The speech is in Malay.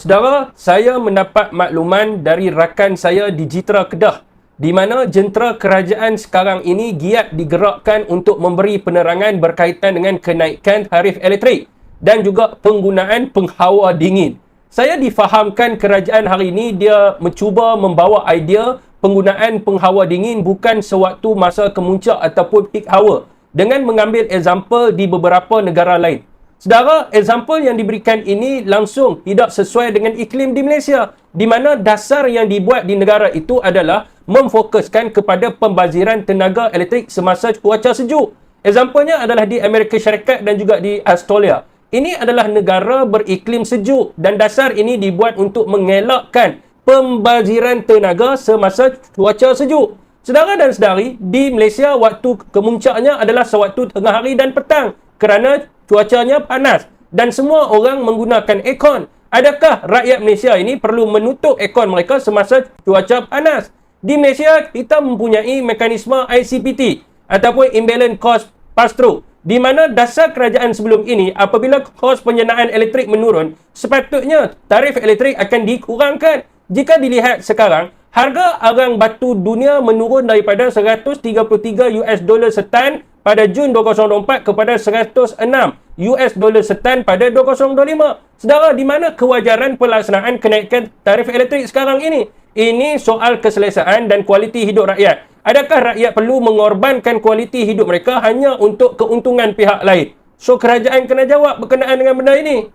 Saudara, saya mendapat makluman dari rakan saya di Jitra Kedah di mana jentera kerajaan sekarang ini giat digerakkan untuk memberi penerangan berkaitan dengan kenaikan tarif elektrik dan juga penggunaan penghawa dingin. Saya difahamkan kerajaan hari ini dia mencuba membawa idea penggunaan penghawa dingin bukan sewaktu masa kemuncak ataupun peak hour dengan mengambil example di beberapa negara lain. Saudara, example yang diberikan ini langsung tidak sesuai dengan iklim di Malaysia, di mana dasar yang dibuat di negara itu adalah memfokuskan kepada pembaziran tenaga elektrik semasa cuaca sejuk. Examplenya adalah di Amerika Syarikat dan juga di Australia. Ini adalah negara beriklim sejuk dan dasar ini dibuat untuk mengelakkan pembaziran tenaga semasa cuaca sejuk. Saudara dan saudari, di Malaysia waktu kemuncaknya adalah sewaktu tengah hari dan petang kerana cuacanya panas dan semua orang menggunakan aircon. Adakah rakyat Malaysia ini perlu menutup aircon mereka semasa cuaca panas? Di Malaysia, kita mempunyai mekanisme ICPT ataupun Imbalance Cost Pass-Through, di mana dasar kerajaan sebelum ini apabila kos penjenaan elektrik menurun, sepatutnya tarif elektrik akan dikurangkan. Jika dilihat sekarang, harga arang batu dunia menurun daripada 133 US dollar setan pada Jun 2024 kepada 106 US dollar setan pada 2025. Saudara, di mana kewajaran pelaksanaan kenaikan tarif elektrik sekarang ini? Ini soal keselesaan dan kualiti hidup rakyat. Adakah rakyat perlu mengorbankan kualiti hidup mereka hanya untuk keuntungan pihak lain? So, kerajaan kena jawab berkenaan dengan benda ini.